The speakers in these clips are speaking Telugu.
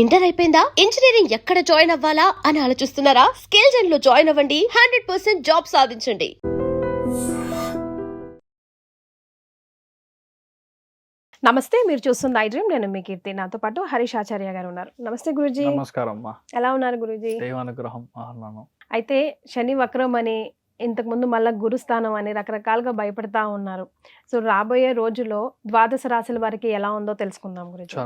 ఇంటర్ అయిపోయిందా? ఇంజనీరింగ్ ఎక్కడ జాయిన్ అవ్వాలా అని ఆలోచిస్తున్నారా? స్కిల్ జెన్ లో జాయిన్ అవ్వండి. 100% జాబ్ సాధించండి. నమస్తే, మీరు చూస్తుంది ఐ డ్రీమ్. నేను మీ కీర్తి. నాతో పాటు హరీష్ ఆచార్య గారు ఉన్నారు. నమస్తే గురూజీ. నమస్కారం అమ్మా. ఎలా ఉన్నారు గురూజీ? దేవానుగ్రహం ఆహ్లానం. అయితే శని వక్రం అని, ఇంతకుముందు మళ్ళా గురుస్థానం అని రకరకాలుగా భయపడతా ఉన్నారు. సో రాబోయే రోజుల్లో ద్వాదశ రాశుల వారికి ఎలా ఉందో తెలుసుకుందాం గురూజీ.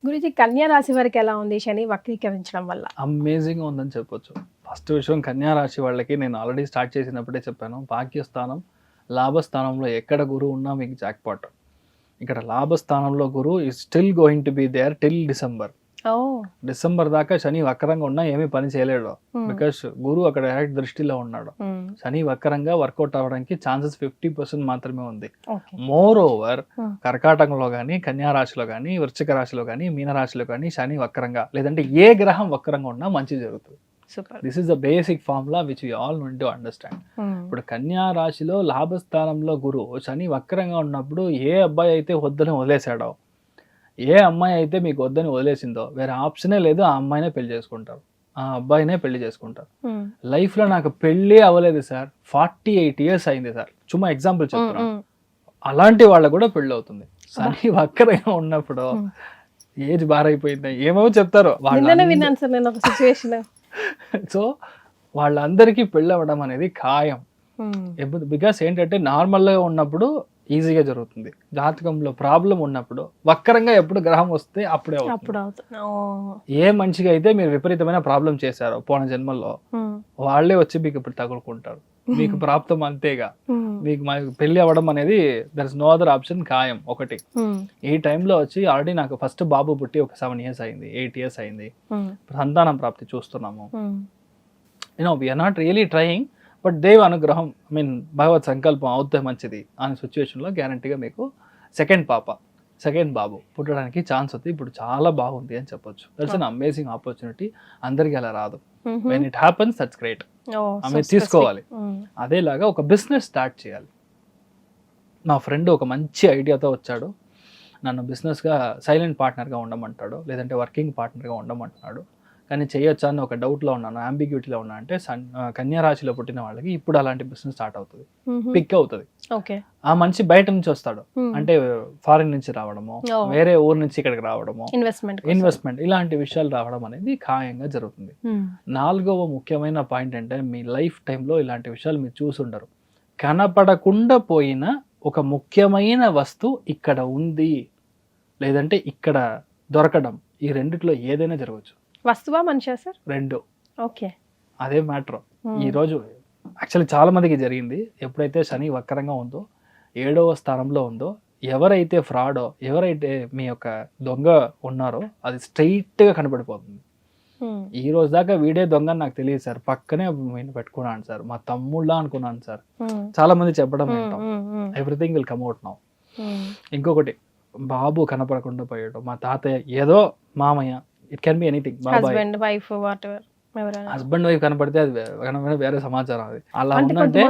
గురూజీ, కన్యా రాశి వారికి ఎలా ఉంది శని వక్రీకరించడం వల్ల? అమేజింగ్ ఉందని చెప్పొచ్చు. ఫస్ట్ విషయం, కన్యా రాశి వాళ్ళకి నేను ఆల్రెడీ స్టార్ట్ చేసినప్పుడే చెప్పాను, భాగ్యస్థానం లాభస్థానంలో ఎక్కడ గురువు ఉన్నా మీకు జాక్పాట్. ఇక్కడ లాభస్థానంలో గురువు is still going to be there till December. December దాకా శని వక్రంగా ఉన్నా ఏమీ పని చేయలేడు, బికాస్ గురువు అక్కడ డైరెక్ట్ దృష్టిలో ఉన్నాడు. శని వక్రంగా వర్కౌట్ అవ్వడానికి ఛాన్సెస్ 50% మాత్రమే ఉంది. మోర్ ఓవర్ కర్కాటకంలో కానీ, కన్యా రాశిలో కానీ, వృశ్చిక రాశిలో కానీ, మీన రాశిలో కానీ శని వక్రంగా లేదంటే ఏ గ్రహం వక్రంగా ఉన్నా మంచి జరుగుతుంది. This is the basic formula which we all need to understand. ఇప్పుడు కన్యా రాశిలో లాభస్థానంలో గురువు శని వక్రంగా ఉన్నప్పుడు ఏ అబ్బాయి అయితే వద్దని వదిలేశాడో, ఏ అమ్మాయి అయితే మీకు వద్దని వదిలేసిందో, వేరే ఆప్షనే లేదు, ఆ అమ్మాయినే పెళ్లి చేసుకుంటారు, ఆ అబ్బాయినే పెళ్లి చేసుకుంటారు. లైఫ్లో నాకు పెళ్ళి అవ్వలేదు సార్, 48 years అయింది సార్, చుమ్మా ఎగ్జాంపుల్ చెప్తున్నాను. అలాంటి వాళ్ళకు కూడా పెళ్ళి అవుతుంది. శని వక్రంగా ఉన్నప్పుడు ఏజ్ బారైపోయింది ఏమో చెప్తారు. సో వాళ్ళందరికీ పెళ్ళి అవ్వడం అనేది ఖాయం. బికాస్ ఏంటంటే నార్మల్గా ఉన్నప్పుడు ఈజీగా జరుగుతుంది, జాతకంలో ప్రాబ్లం ఉన్నప్పుడు వక్రంగా ఎప్పుడు గ్రహం వస్తే అప్పుడే ఏ మనిషిగా అయితే మీరు విపరీతమైన ప్రాబ్లం చేశారో పోయిన జన్మల్లో, వాళ్ళే వచ్చి మీకు ఇప్పుడు తగులుకుంటారు. మీకు ప్రాప్తం అంతేగా. మీకు పెళ్లి అవ్వడం అనేది there is no other option, ఖాయం. ఒకటి ఈ టైంలో వచ్చి ఆల్రెడీ నాకు ఫస్ట్ బాబు పుట్టి ఒక 7 years అయింది, 8 years అయింది, సంతానం ప్రాప్తి చూస్తున్నాము. We're not really trying, but దేవ అనుగ్రహం, భగవత్ సంకల్పం అవుతే మంచిది అనే సిచ్యువేషన్లో గ్యారంటీగా మీకు సెకండ్ బాబు పుట్టడానికి ఛాన్స్ ఉంది. ఇప్పుడు చాలా బాగుంది అని చెప్పొచ్చు. That's an amazing opportunity. అందరికీ అలా రాదు. When it happens that's great. మీరు తీసుకోవాలి. అదేలాగా ఒక బిజినెస్ స్టార్ట్ చేయాలి. నా ఫ్రెండ్ ఒక మంచి ఐడియాతో వచ్చాడు. నన్ను బిజినెస్గా సైలెంట్ పార్ట్నర్గా ఉండమంటాడు, లేదంటే వర్కింగ్ పార్ట్నర్గా ఉండమంటున్నాడు. కానీ చేయొచ్చా అని ఒక డౌట్లో ఉన్నాను, అంబిగ్యూటీలో ఉన్నా. అంటే కన్యా రాశిలో పుట్టిన వాళ్ళకి ఇప్పుడు అలాంటి బిజినెస్ స్టార్ట్ అవుతుంది, పిక్ అవుతుంది. ఆ మనిషి బయట నుంచి వస్తాడు, అంటే ఫారిన్ నుంచి రావడము, వేరే ఊరు నుంచి ఇక్కడికి రావడము, ఇన్వెస్ట్మెంట్ ఇలాంటి విషయాలు రావడం అనేది ఖాయంగా జరుగుతుంది. 4వ ముఖ్యమైన పాయింట్ అంటే, మీ లైఫ్ టైంలో ఇలాంటి విషయాలు మీరు చూసుండరు. కనపడకుండా పోయిన ఒక ముఖ్యమైన వస్తువు ఇక్కడ ఉంది, లేదంటే ఇక్కడ దొరకడం, ఈ రెండిట్లో ఏదైనా జరగవచ్చు. వస్తువా మనిషా సార్? 2. ఓకే, అదే మ్యాటర్. ఈరోజు యాక్చువల్లీ చాలా మందికి జరిగింది. ఎప్పుడైతే శని వక్రంగా ఉందో, 7వ స్థానంలో ఉందో, ఎవరైతే ఫ్రాడో, ఎవరైతే మీ యొక్క దొంగ ఉన్నారో అది స్ట్రైట్గా కనబడిపోతుంది. ఈ రోజు దాకా వీడే దొంగ నాకు తెలియదు సార్, పక్కనే నేను పెట్టుకున్నాను సార్, మా తమ్ముళ్ళ అనుకున్నాను సార్. చాలా మంది చెప్పడం వింటాం, everything will come out now. ఇంకొకటి, బాబు కనపడకుండా పోయాడు, మా తాతయ్య, ఏదో మామయ్య, it can be anything, husband wife whatever. Husband wife కనపడితే అది వేరే సమాచారం. అది అలా ఉందంటే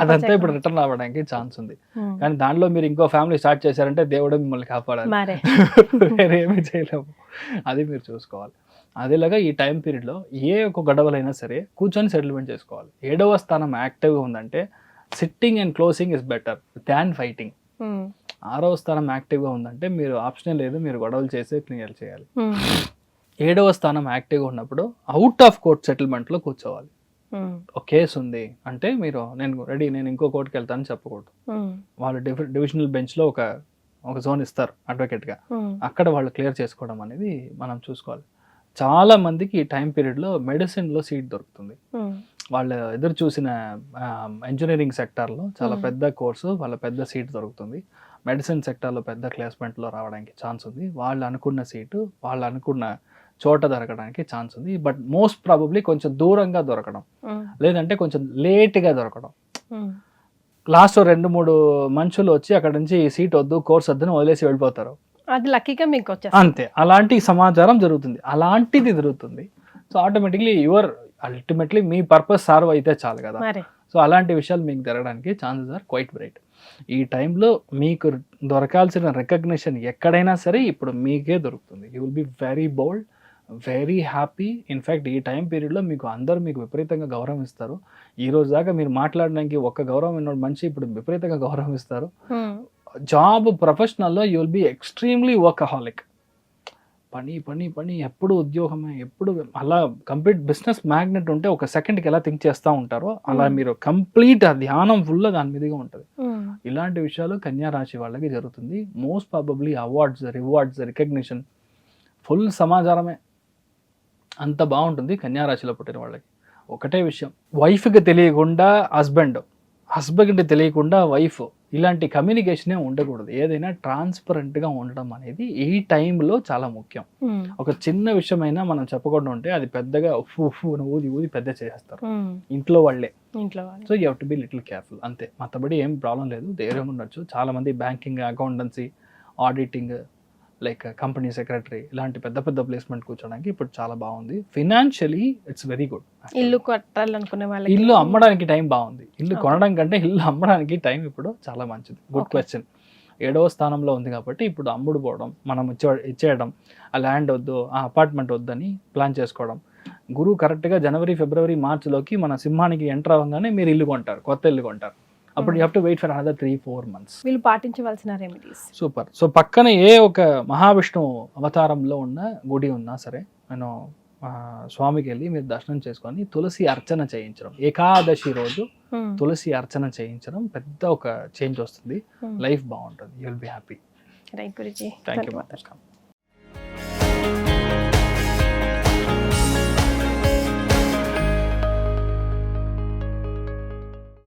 అదంతా ఇప్పుడు రిటర్న్ అవ్వడానికి ఛాన్స్ ఉంది. కానీ దాంట్లో మీరు ఇంకో ఫ్యామిలీ స్టార్ట్ చేశారంటే దేవుడు మిమ్మల్ని కాపాడాలి, వేరే ఏమీ చేయలేము. అది మీరు చూసుకోవాలి. అదేలాగా ఈ టైం పీరియడ్లో ఏ ఒక గొడవలైనా సరే కూర్చొని సెటిల్మెంట్ చేసుకోవాలి. 7వ స్థానం యాక్టివ్గా ఉందంటే sitting and closing is better than fighting. 6వ స్థానం యాక్టివ్గా ఉందంటే మీరు ఆప్షనే లేదు, మీరు గొడవలు చేసే క్లియర్ చేయాలి. 7వ స్థానం యాక్టివ్గా ఉన్నప్పుడు అవుట్ ఆఫ్ కోర్ట్ సెటిల్మెంట్లో కూర్చోవాలి. ఒక కేసు ఉంది అంటే మీరు నేను ఇంకో కోర్టుకి వెళ్తానని చెప్పకూడదు. వాళ్ళు డివిజనల్ బెంచ్లో ఒక జోన్ ఇస్తారు అడ్వకేట్గా, అక్కడ వాళ్ళు క్లియర్ చేసుకోవడం అనేది మనం చూసుకోవాలి. చాలా మందికి ఈ టైం పీరియడ్లో మెడిసిన్లో సీట్ దొరుకుతుంది. వాళ్ళు ఎదురు చూసిన ఇంజనీరింగ్ సెక్టార్లో చాలా పెద్ద కోర్సు, వాళ్ళ పెద్ద సీట్ దొరుకుతుంది. మెడిసిన్ సెక్టార్లో పెద్ద ప్లేస్మెంట్లో రావడానికి ఛాన్స్ ఉంది. వాళ్ళు అనుకున్న సీటు వాళ్ళు అనుకున్న చోట దొరకడానికి ఛాన్స్ ఉంది. బట్ మోస్ట్ ప్రాబబ్లీ కొంచెం దూరంగా దొరకడం, లేదంటే కొంచెం లేట్గా దొరకడం. లాస్ట్ 2-3 మనుషులు వచ్చి అక్కడ నుంచి ఈ సీట్ వద్దు, కోర్స్ వద్దని వదిలేసి వెళ్ళిపోతారు. అది లక్కీగా మీకు అంతే. అలాంటి సమాచారం జరుగుతుంది, అలాంటిది జరుగుతుంది. సో ఆటోమేటిక్లీ అల్టిమేట్లీ మీ పర్పస్ సర్వ్ అయితే చాలు కదా. సో అలాంటి విషయాలు మీకు జరగడానికి ఛాన్సెస్ ఆర్ క్వైట్ బ్రైట్. ఈ టైంలో మీకు దొరకాల్సిన రికగ్నిషన్ ఎక్కడైనా సరే ఇప్పుడు మీకే దొరుకుతుంది. You will be very bold, very happy. In fact ఈ టైం పీరియడ్లో మీకు అందరూ మీకు విపరీతంగా గౌరవం ఇస్తారు. ఈ రోజు దాకా మీరు మాట్లాడడానికి ఒక్క గౌరవం ఇన్నోడు మనిషి ఇప్పుడు విపరీతంగా గౌరవం ఇస్తారు. జాబ్ ప్రొఫెషనల్లో you will be extremely workaholic. పని పని పని, ఎప్పుడు ఉద్యోగమే, ఎప్పుడు అలా కంప్లీట్ బిజినెస్ మ్యాగ్నెట్ ఉంటే ఒక సెకండ్కి ఎలా థింక్ చేస్తూ ఉంటారో అలా మీరు కంప్లీట్ ఆ ధ్యానం ఫుల్గా దాని మీదుగా ఉంటుంది. ఇలాంటి విషయాలు కన్యా రాశి వాళ్ళకి జరుగుతుంది. Most probably awards, rewards, recognition, full సమాచారమే అంత బాగుంటుంది కన్యా రాశిలో పుట్టిన వాళ్ళకి. ఒకటే విషయం, వైఫ్కి తెలియకుండా హస్బెండ్, హస్బెండ్కి తెలియకుండా వైఫ్, ఇలాంటి కమ్యూనికేషనే ఉండకూడదు. ఏదైనా ట్రాన్స్పరెంట్గా ఉండడం అనేది ఈ టైంలో చాలా ముఖ్యం. ఒక చిన్న విషయమైనా మనం చెప్పకుండా ఉంటే అది పెద్దగా ఊది ఊది పెద్ద చేసేస్తారు ఇంట్లో వాళ్ళే. So you have to be little careful అంతే. మతబడి ఏం ప్రాబ్లం లేదు, ధైర్యం ఉండొచ్చు. చాలా మంది banking, accountancy, auditing, like company secretary ఇలాంటి పెద్ద పెద్ద ప్లేస్మెంట్ కూర్చోడానికి ఇప్పుడు చాలా బాగుంది. Financially it's very good. ఇల్లు కట్టాలనుకునే వాళ్ళకి, ఇల్లు అమ్మడానికి టైం బాగుంది. ఇల్లు కొనడం కంటే ఇల్లు అమ్మడానికి టైం ఇప్పుడు చాలా మంచిది. Good question. 7వ స్థానంలో ఉంది కాబట్టి ఇప్పుడు అమ్ముడు పోవడం, మనం ఇచ్చేయడం, ఆ ల్యాండ్ వద్దు, ఆ అపార్ట్మెంట్ వద్దని ప్లాన్ చేసుకోవడం. గురువు కరెక్ట్గా జనవరి, ఫిబ్రవరి, మార్చిలోకి మన సింహానికి ఎంటర్ అవ్వగానే మీరు ఇల్లు కొంటారు, కొత్త ఇల్లు కొంటారు. అప్పుడు you have to wait for another 3-4 months. వీళ్ళు పాటించవలసిన రెమెడీస్. సూపర్. సో పక్కన ఏ ఒక మహావిష్ణు అవతారంలో ఉన్న గుడి ఉన్నా సరే నేను స్వామికి వెళ్ళి మీరు దర్శనం చేసుకొని తులసి అర్చన చేయించడం, ఏకాదశి రోజు తులసి అర్చన చేయించడం పెద్ద ఒక చేంజ్ వస్తుంది. లైఫ్ బాగుంటుంది. You will be happy. Right Guruji. Thank you.